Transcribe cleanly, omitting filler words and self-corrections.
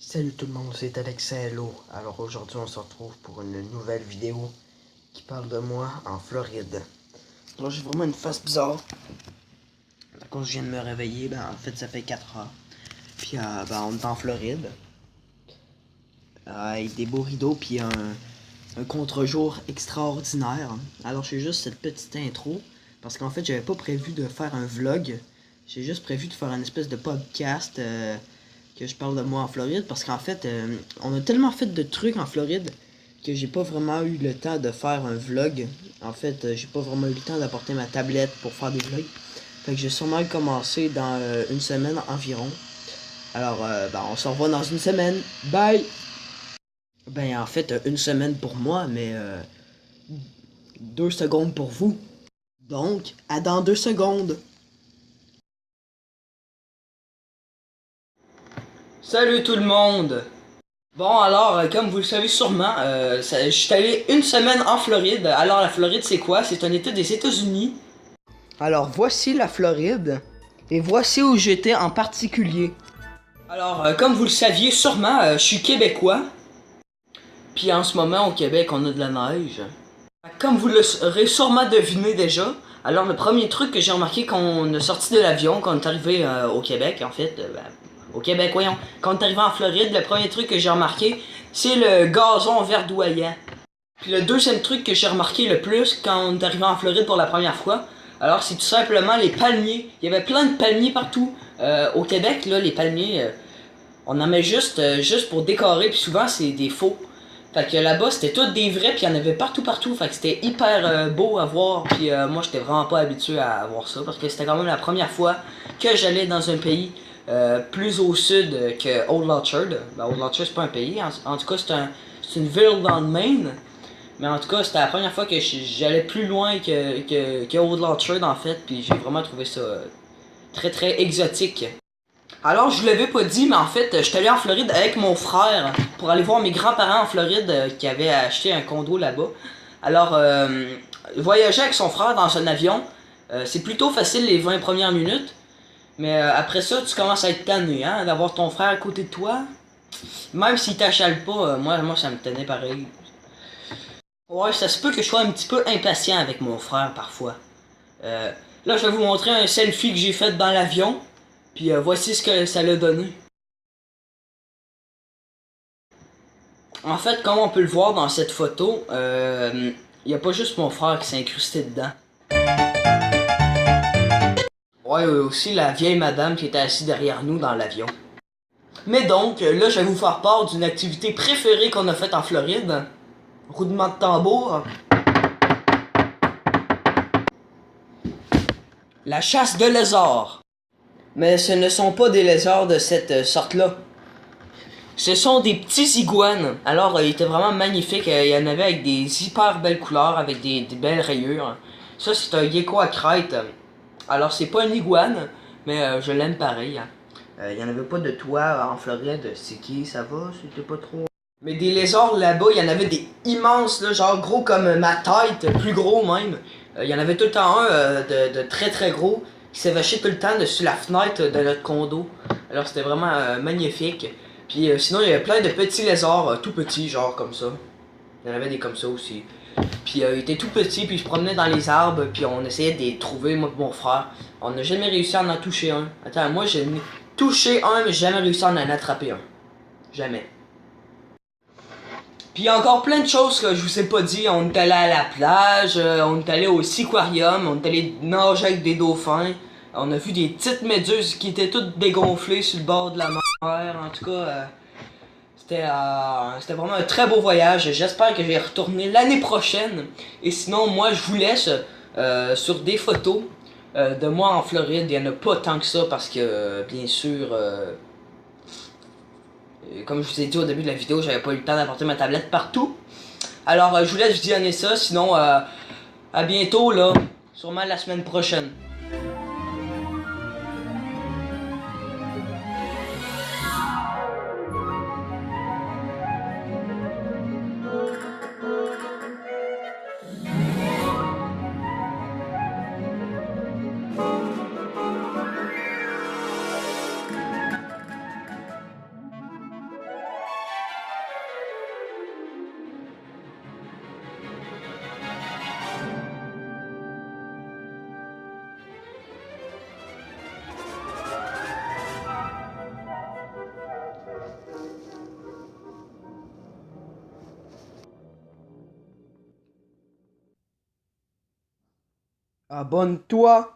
Salut tout le monde, c'est Alexa Hello. Alors aujourd'hui on se retrouve pour une nouvelle vidéo qui parle de moi en Floride. Alors j'ai vraiment une face bizarre. Quand je viens de me réveiller, en fait ça fait 4 heures. Puis on est en Floride. Avec des beaux rideaux puis un contre-jour extraordinaire. Alors je fais juste cette petite intro parce qu'en fait j'avais pas prévu de faire un vlog. J'ai juste prévu de faire une espèce de podcast que je parle de moi en Floride parce qu'en fait on a tellement fait de trucs en Floride que j'ai pas vraiment eu le temps de faire un vlog. En fait j'ai pas vraiment eu le temps d'apporter ma tablette pour faire des vlogs. Fait que j'ai sûrement commencé dans une semaine environ. Alors on se revoit dans une semaine. Bye! En fait une semaine pour moi mais 2 secondes pour vous. Donc à dans 2 secondes. Salut tout le monde! Bon alors, comme vous le savez sûrement, je suis allé une semaine en Floride. Alors la Floride c'est quoi? C'est un état des États-Unis. Alors voici la Floride et voici où j'étais en particulier. Alors comme vous le saviez sûrement, je suis québécois. Puis en ce moment au Québec on a de la neige. Comme vous l'aurez sûrement deviné déjà, alors le premier truc que j'ai remarqué quand on est sorti de l'avion, quand on est arrivé au Québec en fait, au Québec voyons, quand on est arrivé en Floride, le premier truc que j'ai remarqué, c'est le gazon verdoyant. Puis le deuxième truc que j'ai remarqué le plus quand on est arrivé en Floride pour la première fois, alors c'est tout simplement les palmiers. Il y avait plein de palmiers partout. Au Québec, là, les palmiers, on en met juste pour décorer, puis souvent c'est des faux. Fait que là-bas, c'était tous des vrais, puis il y en avait partout. Fait que c'était hyper beau à voir, puis moi, j'étais vraiment pas habitué à voir ça, parce que c'était quand même la première fois que j'allais dans un pays plus au sud que Old Orchard. Old Orchard, c'est pas un pays, en tout cas, c'est une ville dans le Maine. Mais en tout cas, c'était la première fois que j'allais plus loin que Old Orchard, en fait, puis j'ai vraiment trouvé ça très très exotique. Alors, je vous l'avais pas dit, mais en fait, je suis allé en Floride avec mon frère pour aller voir mes grands-parents en Floride qui avaient acheté un condo là-bas. Alors, voyager avec son frère dans un avion, c'est plutôt facile les 20 premières minutes. Mais après ça, tu commences à être tanné, hein, d'avoir ton frère à côté de toi. Même s'il t'achale pas, moi ça me tenait pareil. Ouais, ça se peut que je sois un petit peu impatient avec mon frère parfois. Euh, Là, je vais vous montrer un selfie que j'ai fait dans l'avion. Puis voici ce que ça l'a donné. En fait, comme on peut le voir dans cette photo, y a pas juste mon frère qui s'est incrusté dedans. Ouais, aussi la vieille madame qui était assise derrière nous dans l'avion. Mais donc, là, je vais vous faire part d'une activité préférée qu'on a faite en Floride. Roulement de tambour. La chasse de lézards. Mais ce ne sont pas des lézards de cette sorte-là. Ce sont des petits iguanes. Alors, il était vraiment magnifique. Il y en avait avec des hyper belles couleurs, avec des belles rayures. Ça, c'est un gecko à crête. Alors, c'est pas une iguane, mais je l'aime pareil. Il y en avait pas de toi en Floride. C'est qui, ça va? C'était pas trop... Mais des lézards là-bas, il y en avait des immenses, là, genre gros comme ma tête, plus gros même. Il y en avait tout le temps un de très très gros qui s'évachait tout le temps dessus la fenêtre de notre condo. Alors c'était vraiment magnifique. Puis sinon il y avait plein de petits lézards tout petits, genre comme ça. Il y en avait des comme ça aussi. Puis il était tout petit, puis il se promenait dans les arbres, puis on essayait de les trouver, moi et mon frère. On n'a jamais réussi à en toucher un. Attends, moi j'ai touché un, mais j'ai jamais réussi à en attraper un. Jamais. Puis il y a encore plein de choses que je vous ai pas dit. On est allé à la plage, on est allé au aquarium, on est allé nager avec des dauphins. On a vu des petites méduses qui étaient toutes dégonflées sur le bord de la mer. En tout cas, c'était vraiment un très beau voyage. J'espère que je vais y retourner l'année prochaine. Et sinon, moi, je vous laisse sur des photos de moi en Floride. Il n'y en a pas tant que ça parce que, bien sûr... comme je vous ai dit au début de la vidéo, j'avais pas eu le temps d'apporter ma tablette partout. Alors, je vous laisse visionner ça. Sinon, à bientôt, là. Sûrement la semaine prochaine. Abonne-toi.